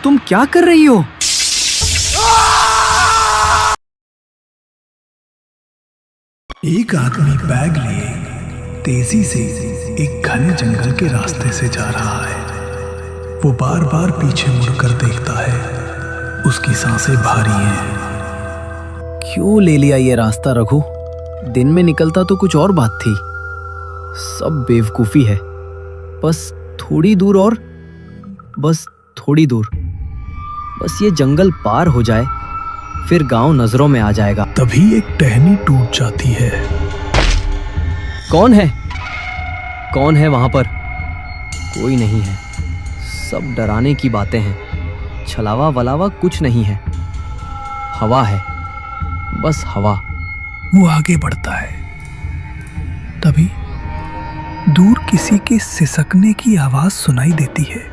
तुम क्या कर रही हो? एक आदमी बैग लिए तेजी से एक घने जंगल के रास्ते से जा रहा है। वो बार बार पीछे मुड़कर देखता है। उसकी सांसें भारी हैं। क्यों ले लिया ये रास्ता रघु? दिन में निकलता तो कुछ और बात थी। सब बेवकूफी है। बस थोड़ी दूर और, बस थोड़ी दूर। बस ये जंगल पार हो जाए, फिर गांव नजरों में आ जाएगा। तभी एक टहनी टूट जाती है। कौन है? कौन है वहां पर? कोई नहीं है। सब डराने की बातें हैं। छलावा वलावा कुछ नहीं है। हवा है, बस हवा। वो आगे बढ़ता है। तभी दूर किसी के सिसकने की आवाज सुनाई देती है।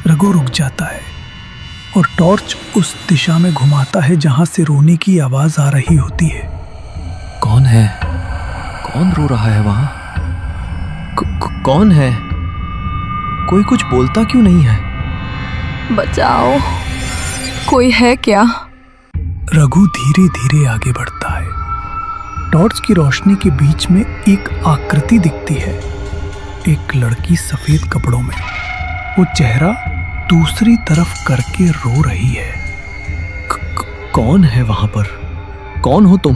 रघु रुक जाता है और टॉर्च उस दिशा में घुमाता है जहां से रोने की आवाज आ रही होती है। कौन है? कौन रो रहा है वहां? कौन है? कोई कुछ बोलता क्यों नहीं है? बचाओ, कोई है क्या? रघु धीरे धीरे आगे बढ़ता है। टॉर्च की रोशनी के बीच में एक आकृति दिखती है। एक लड़की सफेद कपड़ों में, वो चेहरा दूसरी तरफ करके रो रही है। कौन है वहां पर? कौन हो तुम?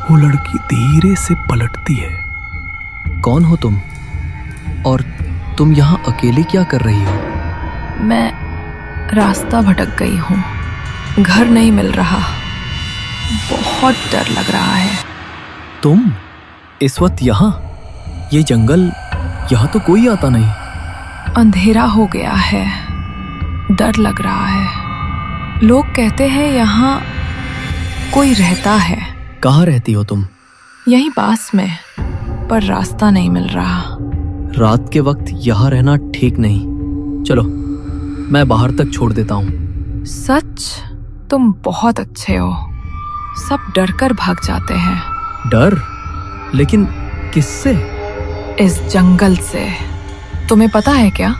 वो लड़की धीरे से पलटती है। कौन हो तुम? और तुम यहाँ अकेले क्या कर रही हो? मैं रास्ता भटक गई हूँ। घर नहीं मिल रहा। बहुत डर लग रहा है। तुम इस वक्त यहाँ? ये जंगल, यहाँ तो कोई आता नहीं। अंधेरा हो गया है। डर लग रहा है। लोग कहते हैं यहाँ कोई रहता है। कहाँ रहती हो तुम? यहीं पास में, पर रास्ता नहीं मिल रहा। रात के वक्त यहाँ रहना ठीक नहीं। चलो, मैं बाहर तक छोड़ देता हूँ। सच? तुम बहुत अच्छे हो। सब डर कर भाग जाते हैं। डर? लेकिन किससे? इस जंगल से। तुम्हें पता है क्या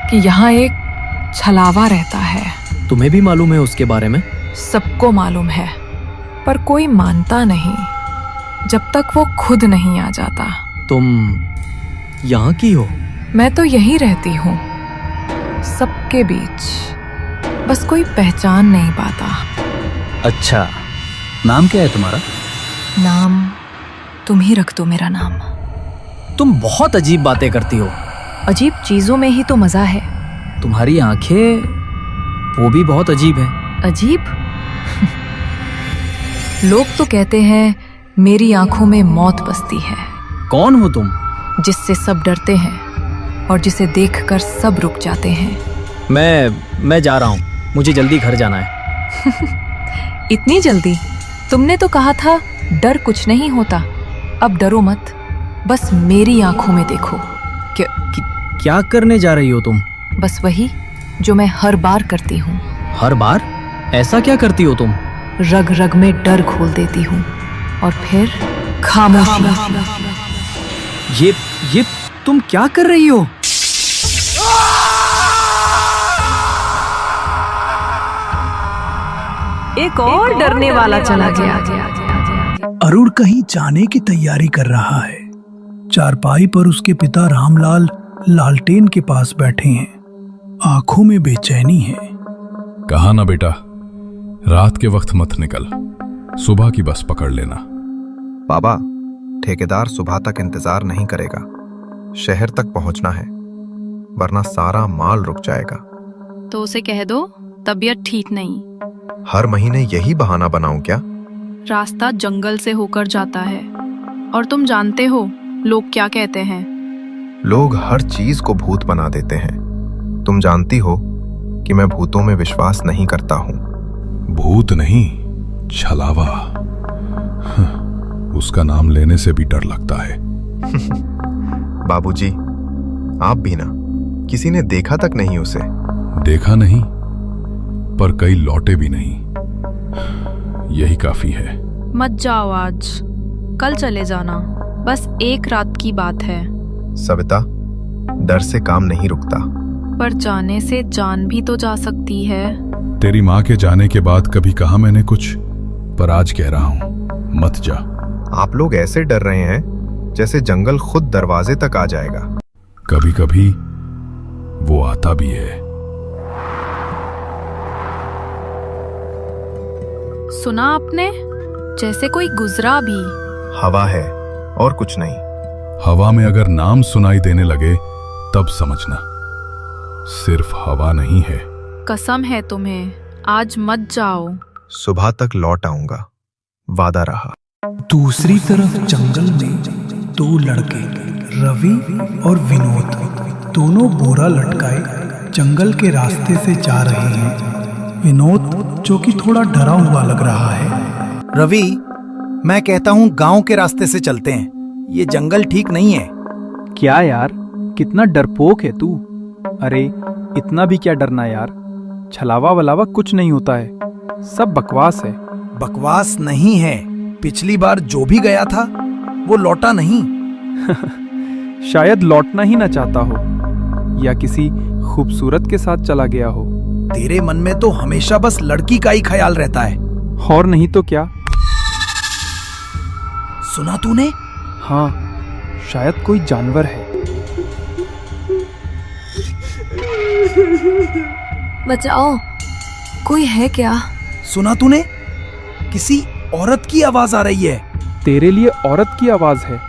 कि यहाँ एक छलावा रहता है? तुम्हें भी मालूम है उसके बारे में? सबको मालूम है, पर कोई मानता नहीं जब तक वो खुद नहीं आ जाता। तुम यहाँ की हो? मैं तो यहीं रहती हूँ, सबके बीच। बस कोई पहचान नहीं पाता। अच्छा, नाम क्या है तुम्हारा? नाम तुम ही रख दो मेरा नाम। तुम बहुत अजीब बातें करती हो। अजीब चीजों में ही तो मजा है। तुम्हारी आंखें, वो भी बहुत अजीब है। अजीब? लोग तो कहते हैं मेरी आंखों में मौत बसती है। कौन हो तुम? जिससे सब डरते हैं और जिसे देखकर सब रुक जाते हैं। मैं जा रहा हूँ। मुझे जल्दी घर जाना है। इतनी जल्दी? तुमने तो कहा था डर कुछ नहीं होता। अब डरो मत, बस मेरी आंखों में देखो। क्या करने जा रही हो तुम? बस वही जो मैं हर बार करती हूँ। हर बार? ऐसा क्या करती हो तुम? रग रग में डर घोल देती हूँ और फिर खामोशी। ये तुम क्या कर रही हो? एक और डरने वाला चला गया। अरुण कहीं जाने की तैयारी कर रहा है। चारपाई पर उसके पिता रामलाल लालटेन के पास बैठे हैं। आंखों में बेचैनी है। कहा ना बेटा, रात के वक्त मत निकल, सुबह की बस पकड़ लेना। बाबा, ठेकेदार सुबह तक इंतजार नहीं करेगा। शहर तक पहुंचना है, वरना सारा माल रुक जाएगा। तो उसे कह दो तबीयत ठीक नहीं। हर महीने यही बहाना बनाऊं क्या? रास्ता जंगल से होकर जाता है, और तुम जानते हो लोग क्या कहते हैं। लोग हर चीज को भूत बना देते हैं। तुम जानती हो कि मैं भूतों में विश्वास नहीं करता हूँ। भूत नहीं, छलावा। उसका नाम लेने से भी डर लगता है। बाबूजी, आप भी ना, किसी ने देखा तक नहीं उसे। देखा नहीं, पर कई लौटे भी नहीं। यही काफी है। मत जाओ आज, कल चले जाना, बस एक रात की बात है। सविता, डर से काम नहीं रुकता। पर जाने से जान भी तो जा सकती है। तेरी माँ के जाने के बाद कभी कहा मैंने कुछ, पर आज कह रहा हूं, मत जा। आप लोग ऐसे डर रहे हैं जैसे जंगल खुद दरवाजे तक आ जाएगा। कभी कभी वो आता भी है। सुना आपने? जैसे कोई गुजरा भी। हवा है और कुछ नहीं। हवा में अगर नाम सुनाई देने लगे तब समझना, सिर्फ हवा नहीं है। कसम है तुम्हें, आज मत जाओ। सुबह तक लौट आऊंगा, वादा रहा। दूसरी तरफ जंगल में दो लड़के रवि और विनोद दोनों बोरा लटकाए जंगल के रास्ते से जा रहे हैं। विनोद जो कि थोड़ा डरा हुआ लग रहा है। रवि, मैं कहता हूँ गांव के रास्ते से चलते हैं, ये जंगल ठीक नहीं है। क्या यार, कितना डरपोक है तू। अरे इतना भी क्या डरना यार, छलावा वलावा कुछ नहीं होता है, सब बकवास है। बकवास नहीं है, पिछली बार जो भी गया था वो लौटा नहीं। शायद लौटना ही ना चाहता हो, या किसी खूबसूरत के साथ चला गया हो। तेरे मन में तो हमेशा बस लड़की का ही ख्याल रहता है। और नहीं तो क्या। सुना तूने? हाँ, शायद कोई जानवर है। बचाओ, कोई है क्या? सुना तूने? किसी औरत की आवाज आ रही है। तेरे लिए औरत की आवाज है,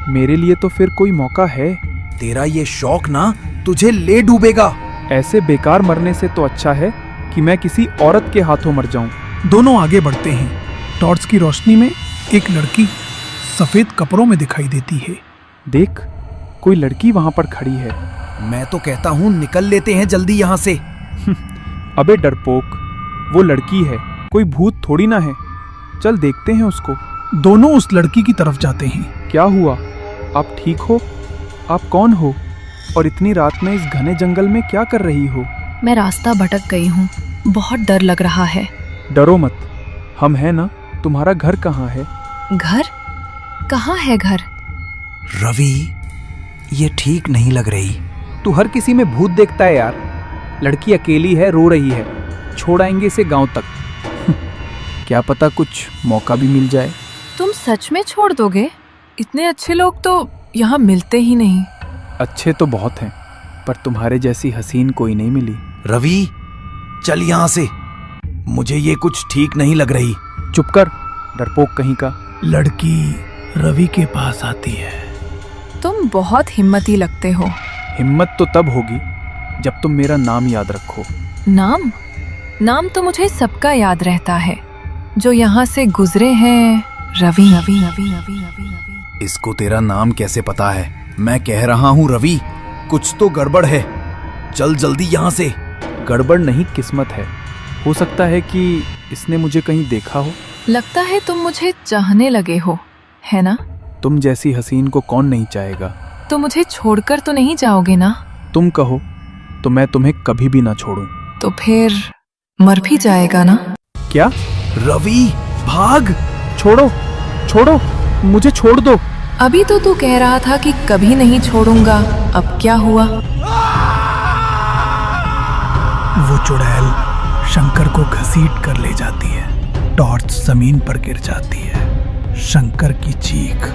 मेरे लिए तो फिर कोई मौका है। तेरा ये शौक ना तुझे ले डूबेगा। ऐसे बेकार मरने से तो अच्छा है कि मैं किसी औरत के हाथों मर जाऊं। दोनों आगे बढ़ते हैं। टॉर्च की रोशनी में एक लड़की सफेद कपड़ों में दिखाई देती है। देख, कोई लड़की वहां पर खड़ी है। मैं तो कहता हूँ निकल लेते हैं जल्दी यहाँ से। अबे डरपोक, वो लड़की है, कोई भूत थोड़ी ना है। चल देखते हैं उसको। दोनों उस लड़की की तरफ जाते हैं। क्या हुआ? आप ठीक हो? आप कौन हो और इतनी रात में इस घने जंगल में क्या कर रही हो? मैं रास्ता भटक गई हूँ, बहुत डर लग रहा है। डरो मत, हम हैं ना। तुम्हारा घर कहाँ है? घर? कहाँ है घर? रवि, ये ठीक नहीं लग रही। तू हर किसी में भूत देखता है यार। लड़की अकेली है, रो रही है, छोड़ आएंगे इसे गांव तक। क्या पता कुछ मौका भी मिल जाए। तुम सच में छोड़ दोगे? इतने अच्छे लोग तो यहाँ मिलते ही नहीं। अच्छे तो बहुत हैं, पर तुम्हारे जैसी हसीन कोई नहीं मिली। रवि, चल यहाँ से, मुझे ये कुछ ठीक नहीं लग रही। चुप कर, डरपोक कहीं का। लड़की रवि के पास आती है। तुम बहुत हिम्मती लगते हो। हिम्मत तो तब होगी जब तुम मेरा नाम याद रखो। नाम? नाम तो मुझे सबका याद रहता है जो यहाँ से गुजरे हैं। रवि, रवि, रवि, रवि, रवि। इसको तेरा नाम कैसे पता है? मैं कह रहा हूँ रवि, कुछ तो गड़बड़ है। चल जल्दी यहाँ से। गड़बड़ नहीं, किस्मत है। हो सकता है कि इसने मुझे कहीं देखा हो। लगता है तुम मुझे चाहने लगे हो, है ना? तुम जैसी हसीन को कौन नहीं चाहेगा। तो मुझे छोड़कर तो नहीं जाओगे ना? तुम कहो तो मैं तुम्हें कभी भी ना छोड़ूं। तो फिर मर भी जाएगा ना? क्या? रवि, भाग। छोड़ो, छोड़ो, मुझे छोड़ दो। अभी तो तू कह रहा था कि कभी नहीं छोड़ूंगा, अब क्या हुआ? वो चुड़ैल शंकर को घसीट कर ले जाती है। टॉर्च जमीन पर गिर जाती है। शंकर की चीख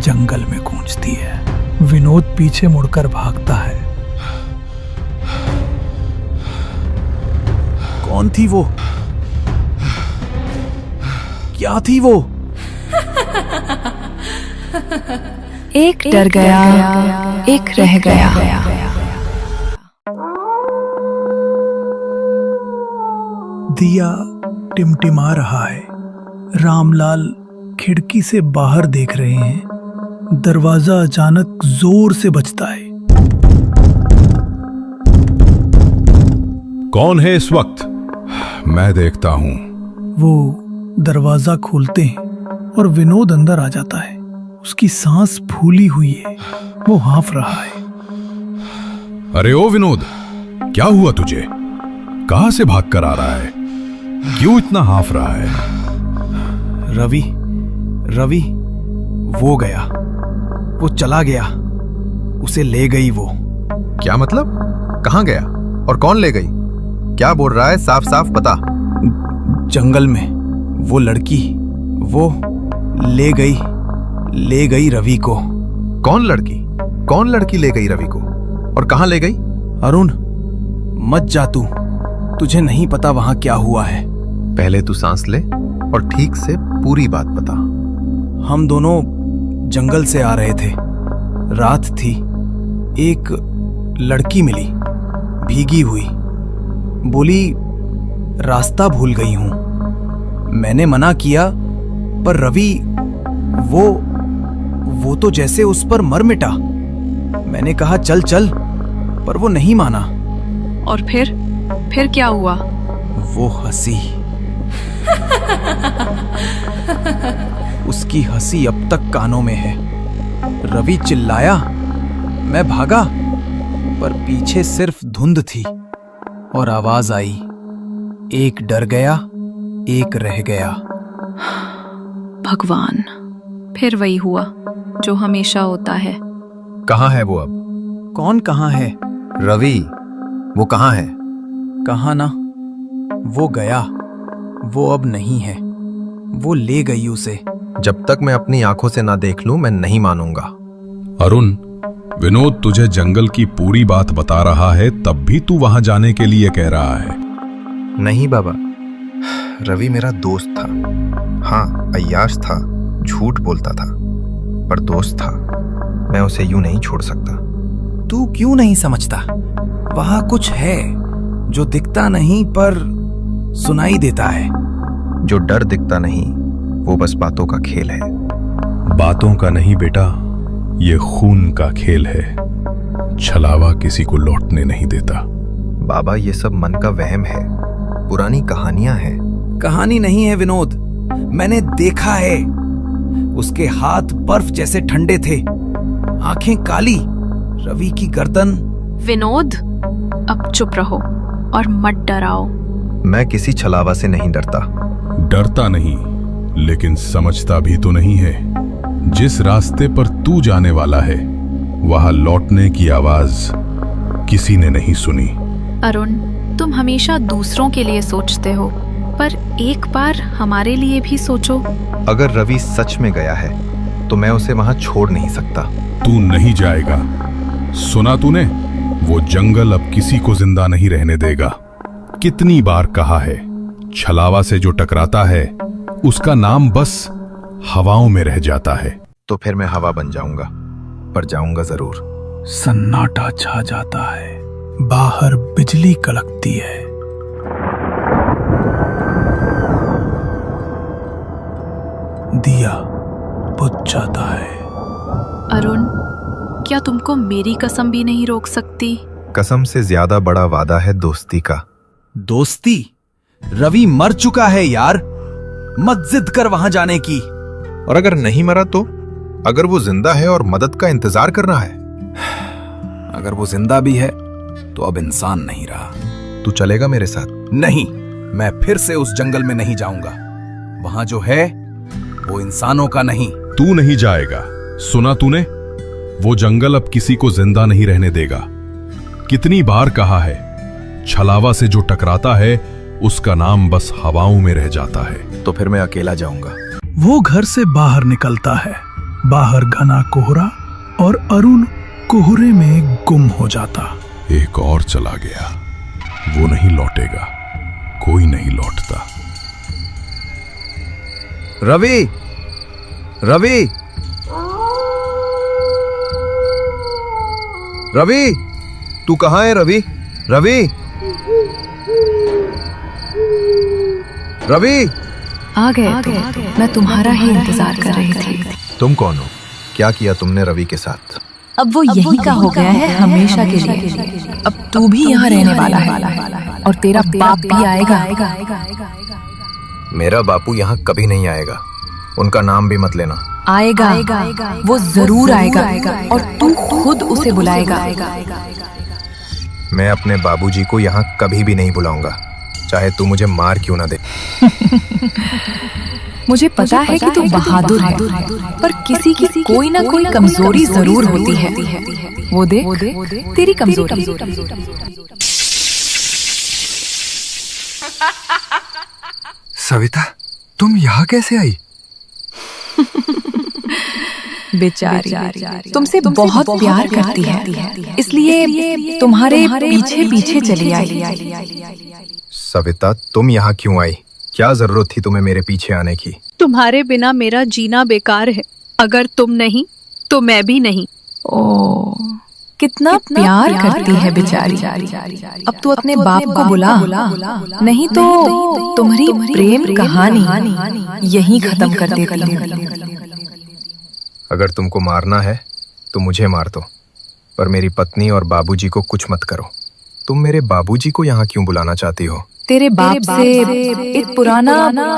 जंगल में गूंजती है। विनोद पीछे मुड़कर भागता है। कौन थी वो? क्या थी वो? एक डर गया, एक रह गया। दिया टिमटिमा रहा है। रामलाल खिड़की से बाहर देख रहे हैं। दरवाजा अचानक जोर से बजता है। कौन है इस वक्त? मैं देखता हूं। वो दरवाजा खोलते हैं और विनोद अंदर आ जाता है। उसकी सांस फूली हुई है, वो हाँफ रहा है। अरे ओ विनोद, क्या हुआ तुझे? कहां से भाग कर आ रहा है? क्यों इतना हाँफ रहा है? रवि, रवि, वो गया, वो चला गया, उसे ले गई वो। क्या मतलब? कहाँ गया और कौन ले गई? क्या बोल रहा है? साफ साफ बता। जंगल में वो लड़की, वो ले गई रवि को। कौन लड़की? कौन लड़की ले गई रवि को और कहाँ ले गई? अरुण, मत जा तू, तुझे नहीं पता वहां क्या हुआ है। पहले तू सांस ले और ठीक से पूरी बात बता। हम दोनों जंगल से आ रहे थे, रात थी, एक लड़की मिली, भीगी हुई, बोली रास्ता भूल गई हूं। मैंने मना किया, पर रवि वो तो जैसे उस पर मर मिटा। मैंने कहा चल चल, पर वो नहीं माना। और फिर क्या हुआ? वो हंसी। उसकी हंसी अब तक कानों में है। रवि चिल्लाया, मैं भागा, पर पीछे सिर्फ धुंध थी और आवाज आई, एक डर गया, एक रह गया। भगवान, फिर वही हुआ जो हमेशा होता है। कहाँ है वो अब? कौन कहाँ है? रवि, वो कहाँ है? कहाँ ना, वो गया, वो अब नहीं है, वो ले गई उसे। जब तक मैं अपनी आंखों से ना देख लूं, मैं नहीं मानूंगा। अरुण, विनोद तुझे जंगल की पूरी बात बता रहा है, तब भी तू वहां जाने के लिए कह रहा है। नहीं बाबा, रवि मेरा दोस्त था। हाँ, अय्याश था, झूठ बोलता था, पर दोस्त था। मैं उसे यूं नहीं छोड़ सकता। तू क्यों नहीं समझता? वहां कुछ है जो दिखता नहीं पर सुनाई देता है। जो डर दिखता नहीं, वो बस बातों का खेल है। बातों का नहीं बेटा, ये खून का खेल है। छलावा किसी को लौटने नहीं देता। बाबा, ये सब मन का वहम है, पुरानी कहानियां हैं। कहानी नहीं है विनोद, मैंने देखा है। उसके हाथ बर्फ जैसे ठंडे थे, आंखें काली, रवि की गर्दन। विनोद, अब चुप रहो और मत डराओ। मैं किसी छलावा से नहीं डरता। डरता नहीं, लेकिन समझता भी तो नहीं है। जिस रास्ते पर तू जाने वाला है, वहां लौटने की आवाज किसी ने नहीं सुनी। अरुण, तुम हमेशा दूसरों के लिए सोचते हो, पर एक बार हमारे लिए भी सोचो। अगर रवि सच में गया है, तो मैं उसे वहां छोड़ नहीं सकता। तू नहीं जाएगा। सुना तूने? वो जंगल अब किसी को जिंदा नहीं रहने देगा। कितनी बार कहा है, छलावा से जो टकराता है, उसका नाम बस हवाओं में रह जाता है। तो फिर मैं हवा बन जाऊंगा, पर जाऊंगा जरूर। सन्नाटा छा जाता है, बाहर बिजली कड़कती है। दिया बुझ जाता है। अरुण, क्या तुमको मेरी कसम भी नहीं रोक सकती? कसम से ज्यादा बड़ा वादा है दोस्ती का। दोस्ती? रवि मर चुका है यार, मत जिद कर वहां जाने की। और अगर नहीं मरा तो? अगर वो जिंदा है और मदद का इंतजार कर रहा है? अगर वो जिंदा भी है तो अब इंसान नहीं रहा। तू चलेगा मेरे साथ? नहीं, मैं फिर से उस जंगल में नहीं जाऊंगा। वहां जो है वो इंसानों का नहीं। तू नहीं जाएगा। सुना तूने? वो जंगल अब किसी को जिंदा नहीं रहने देगा। कितनी बार कहा है, छलावा से जो टकराता है, उसका नाम बस हवाओं में रह जाता है। तो फिर मैं अकेला जाऊंगा। वो घर से बाहर निकलता है। बाहर घना कोहरा और अरुण कोहरे में गुम हो जाता। एक और चला गया, वो नहीं लौटेगा, कोई नहीं लौटता। रवि, रवि, रवि, तू कहाँ है? रवि, रवि, रवि। आ गए तुम। मैं तुम्हारा ही इंतजार कर रही थी। तुम कौन हो? क्या किया तुमने रवि के साथ? अब वो यही का हो गया है हमेशा के लिए। अब तू भी यहाँ रहने वाला है और तेरा बाप भी आएगा। मेरा बापू यहाँ कभी नहीं आएगा। उनका नाम भी मत लेना। आएगा, वो जरूर आएगा और तू खुद उसे बुलाएगा। मैं अपने बाबूजी को यहाँ कभी भी नहीं बुलाऊंगा, चाहे तू मुझे मार क्यों ना दे। मुझे पता है कि तू बहादुर है, पर किसी की कोई ना कोई कमजोरी जरूर होती है। वो देख तेरी कमजोरी। सविता, तुम यहाँ कैसे आई? बेचारी तुमसे बहुत प्यार करती है, इसलिए तुम्हारे पीछे पीछे चली आई। सविता, तुम यहाँ क्यों आई? क्या जरूरत थी तुम्हें मेरे पीछे आने की? तुम्हारे बिना मेरा जीना बेकार है। अगर तुम नहीं तो मैं भी नहीं। ओ, कितना प्यार करती है बेचारी। अब तू अपने बाप को बुला, नहीं तो तुम्हारी प्रेम कहानी यहीं खत्म कर देती। अगर तुमको मारना है तो मुझे मार दो, पर मेरी पत्नी और बाबूजी को कुछ मत करो। तुम मेरे बाबूजी को यहाँ क्यों बुलाना चाहती हो? तेरे बाप से एक पुराना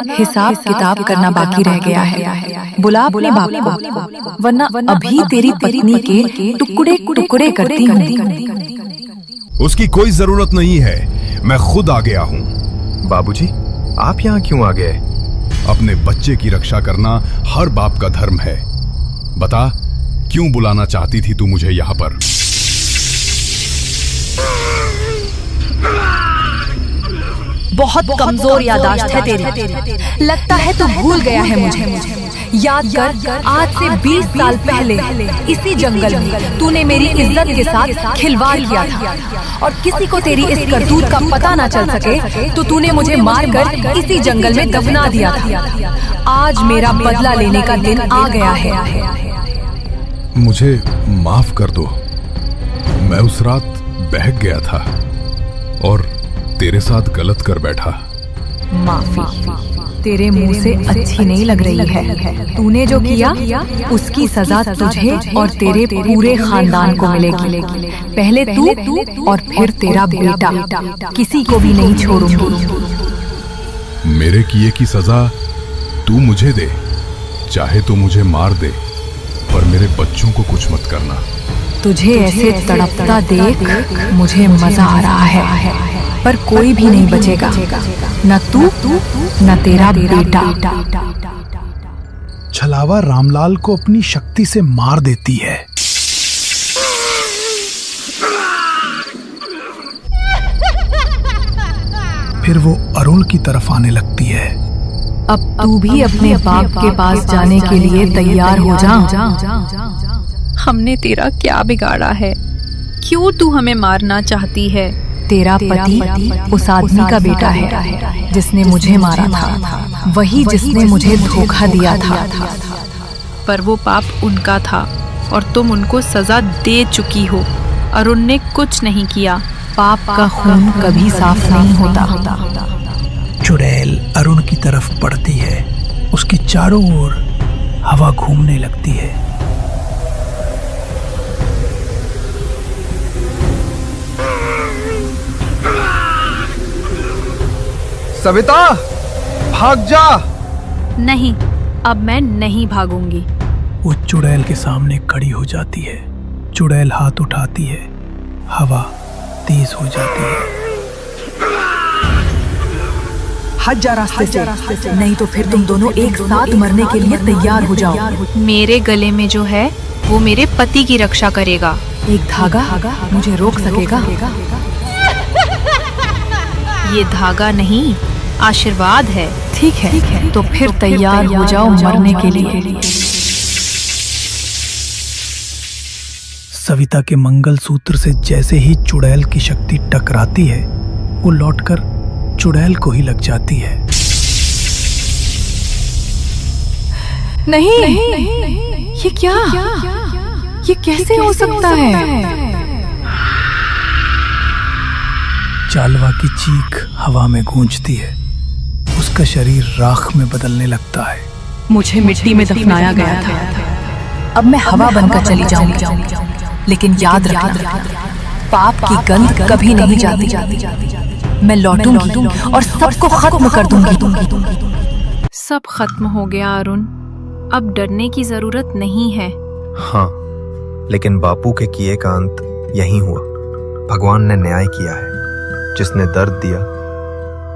हिसाब किताब करना बाकी रह गया है। बुला अपने बाप को, वरना अभी तेरी पत्नी के टुकड़े टुकड़े करती हूँ। उसकी कोई जरूरत नहीं है, मैं खुद आ गया हूँ। बाबूजी, आप यहाँ क्यों आ गए? अपने बच्चे की रक्षा करना हर बाप का धर्म है। बता, क्यों बुलाना चाहती थी तू मुझे यहाँ पर? बहुत कमजोर याददाश्त है तेरी। लगता है तू भूल गया है मुझे। याद कर, आज से 20 साल पहले इसी जंगल में तूने मेरी इज्जत के साथ खिलवाड़ किया था, और किसी को तेरी इस करतूत का पता ना चल सके तो तूने मुझे मारकर इसी जंगल में दफना दिया था। आज मेरा बदला लेने का दिन आ गया है। मुझे माफ कर दो, मैं उस रात बहक गया था और तेरे साथ गलत कर बैठा। माफी तेरे मुंह से अच्छी नहीं लग रही है। तूने जो किया उसकी सजा तुझे और तेरे पूरे खानदान को मिलेगी। पहले तू और फिर तेरा बेटा, किसी को भी नहीं छोड़ूंगी। मेरे किए की सजा तू मुझे दे, चाहे तो मुझे मार दे, पर मेरे बच्चों को कुछ मत करना। तुझे ऐसे तड़पता देख मुझे मजा आ रहा है, पर कोई भी नहीं बचेगा, न तू न तेरा बेटा। छलावा रामलाल को अपनी शक्ति से मार देती है। फिर वो अरुण की तरफ आने लगती है। अब तू भी अपने बाप के पास जाने के लिए तैयार हो जा। हमने तेरा क्या बिगाड़ा है? क्यों तू हमें मारना चाहती है? तेरा पति उस आदमी का बेटा है जिसने मुझे मारा था, वही जिसने मुझे धोखा दिया था। पर वो पाप उनका था और तुम उनको सजा दे चुकी हो। अरुण ने कुछ नहीं किया। पाप का खून कभी साफ नहीं होता। चुड़ैल अरुण की तरफ बढ़ती है। उसके चारों ओर हवा घूमने लगती है। सविता, भाग जा! नहीं, अब मैं नहीं भागूंगी। वो चुड़ैल के सामने खड़ी हो जाती है। चुड़ैल हाथ उठाती है, हवा तेज हो जाती है। हट जा रास्ते से, नहीं तो फिर तुम दोनों एक साथ मरने के लिए तैयार हो जाओ। मेरे गले में जो है वो मेरे पति की रक्षा करेगा। एक धागा मुझे रोक सकेगा? ये धागा नहीं, आशीर्वाद है। ठीक है, तो फिर तैयार हो जाओ मरने के लिए। सविता के मंगलसूत्र से जैसे ही चुड़ैल की शक्ति टकराती है, वो लौटकर चुड़ैल को ही लग जाती है। नहीं, ये क्या? ये कैसे हो सकता है? चालवा की चीख हवा में गूंजती है। उसका शरीर राख में बदलने लगता है। मुझे मिट्टी में दफनाया गया था, अब मैं हवा बनकर चली जाऊंगी। लेकिन याद रखना, पाप की गंध कभी नहीं जाती। मैं लौटूंगी और सबको खत्म कर दूंगी। सब खत्म हो गया अरुण, अब डरने की जरूरत नहीं है। हाँ, लेकिन बापू के किए का अंत यहीं हुआ। भगवान ने न्याय किया है। जिसने दर्द दिया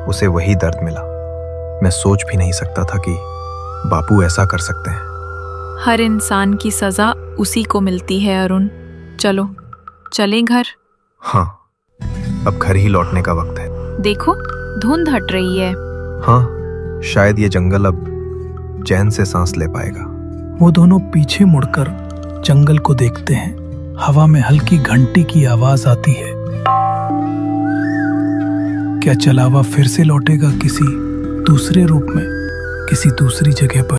उसे वही दर्द मिला। मैं सोच भी नहीं सकता था कि बापू ऐसा कर सकते हैं। हर इंसान की सजा उसी को मिलती है अरुण। चलो चलें घर। हाँ, अब घर ही लौटने का वक्त है। देखो धुंध हट रही है। हाँ, शायद ये जंगल अब चैन से सांस ले पाएगा। वो दोनों पीछे मुड़कर जंगल को देखते हैं। हवा में हल्की घंटी की आवाज आती है। क्या चलावा फिर से लौटेगा किसी दूसरे रूप में, किसी दूसरी जगह पर?